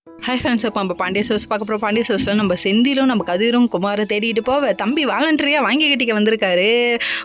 Hi friends, இப்போ நம்ம Pandya source பார்க்க போகிறோம். பாண்டிய சோர்ஸில் நம்ம செந்திலும் நம்ம கதிரும் குமாரை தேடிட்டு போவ தம்பி வாலண்டரியாக வாங்கி கட்டிக்க வந்திருக்காரு.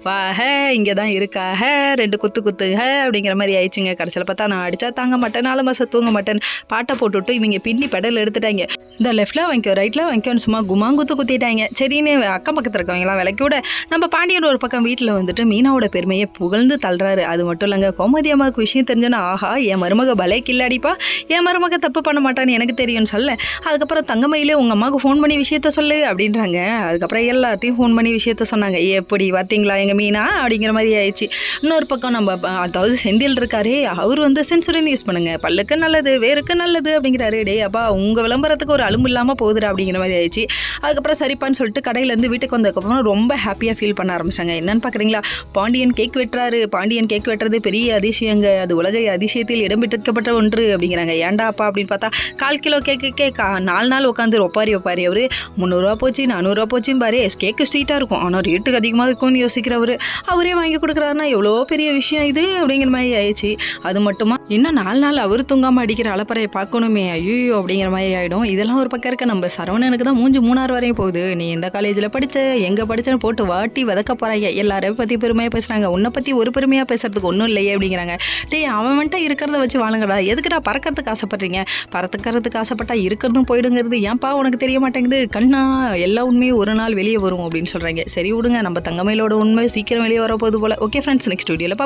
வாஹ இங்கே தான் இருக்காக 2 குத்துக அப்படிங்கிற மாதிரி ஆயிடுச்சுங்க. கடைசியில் பார்த்தா நான் அடித்தா தாங்க மாட்டேன், 4 மாதம் தூங்க மாட்டேன் பாட்டை போட்டுவிட்டு இவங்க பின்னி பெடல் எடுத்துட்டாங்க. இந்த லெஃப்ட்டில் வாங்கிக்கோ ரைட்டில் வாங்கிக்கோன்னு சும்மா குமாங்குத்து குத்திட்டாங்க. சரின்னு அக்கம் பக்கத்தில் இருக்கவங்களாம் விளக்கி விட நம்ம பாண்டியன் ஒரு பக்கம் வீட்டில் வந்துட்டு மீனாவோட பெருமையை புகழ்ந்து தள்ளுறாரு. அது மட்டும் இல்லைங்க, கோமதி அம்மாவுக்கு விஷயம் தெரிஞ்சோன்னா ஆஹா என் மருமக பலே கில்லாடிப்பா, என் மருமக தப்பு பண்ண மாட்டான்னு எனக்கு தெரியும்னு சொல்ல, அதுக்கப்புறம் தங்கமயிலே உங்கள் அம்மாவுக்கு ஃபோன் பண்ணி விஷயத்த சொல்லு அப்படின்றாங்க. அதுக்கப்புறம் எல்லாத்தையும் ஃபோன் பண்ணி விஷயத்த சொன்னாங்க. எப்படி பார்த்தீங்களா எங்கள் மீனா அப்படிங்கிற மாதிரி ஆயிடுச்சு. இன்னொரு பக்கம் நம்ம அதாவது செந்தில் இருக்காரே, அவர் வந்து சென்சுரின் யூஸ் பண்ணுங்க, பல்லுக்கு நல்லது வேருக்கு நல்லது அப்படிங்கிறாரு. டே அப்பா உங்கள் விளம்பரத்துக்கு ஒரு அலும்பு இல்லாமல் போகுதுடா அப்படிங்கிற மாதிரி ஆயிடுச்சு. அதுக்கப்புறம் சரிப்பான்னு சொல்லிட்டு கடையிலேருந்து வீட்டுக்கு வந்ததுக்கப்புறம் ரொம்ப ஹாப்பியாக ஃபீல் பண்ண ஆரம்பிச்சாங்க. என்னன்னு பார்க்குறீங்களா, பாண்டியன் கேக் வெட்டுறாரு. பாண்டியன் கேக் வெட்டுறது பெரிய அதிசயங்க, அது உலக அதிசயத்தில் இடம்பெற்றிருக்கப்பட்ட ஒன்று அப்படிங்கிறாங்க. ஏண்டாப்பா அப்படின்னு பார்த்தா 1/4 கிலோ கேக்கு 4 நாள் உட்காந்து ஒப்பாரி அவர் 300 போச்சு 400 போச்சுன்னு பாரு. கேக்கு ஸ்வீட்டாக இருக்கும் ஆனால் ரேட்டுக்கு அதிகமாக இருக்கும்னு யோசிக்கிறவர் அவரே வாங்கி கொடுக்குறாருன்னா எவ்வளோ பெரிய விஷயம் இது அப்படிங்கிற மாதிரி ஆயிடுச்சு. அது மட்டுமா இன்னும் 4 நாள் அவர் தூங்காமல் அடிக்கிற அலப்பறையை பார்க்கணுமே, ஐயோ அப்படிங்கிற மாதிரி ஆகிடும். இதெல்லாம் ஒரு பக்கம் இருக்க. நம்ம சரவணனுக்கு தான் மூஞ்சி 3 வரையும் போகுது. நீ எந்த காலேஜில் படித்த எங்கே படித்தேன்னு போட்டு வாட்டி வதக்க போகிறாங்க. எல்லாரையும் பற்றி பெருமையாக பேசுகிறாங்க, உன்னை பற்றி ஒரு பெருமையாக பேசுறதுக்கு ஒன்றும் இல்லையே அப்படிங்கிறாங்க. டே அவன் வந்துட்டு இருக்கிறத வச்சு வாழுங்கடா, எதுக்குடா பறக்கிறதுக்கு ஆசைப்படுறீங்க, பறக்கிறதுக்கு ஆசைப்பட்டா இருக்கிறதும் போயிடுங்கிறது ஏன்பா உனக்கு தெரிய மாட்டேங்குது, கண்ணா எல்லா உண்மையும் ஒரு நாள் வெளியே வரும் அப்படின்னு சொல்கிறாங்க. சரி விடுங்க, நம்ம தங்கமயிலோட உண்மை சீக்கிரம் வெளியே வரப்போகுது போல். ஓகே ஃப்ரெண்ட்ஸ், நெக்ஸ்ட் வீடியோவில் பார்ப்போம்.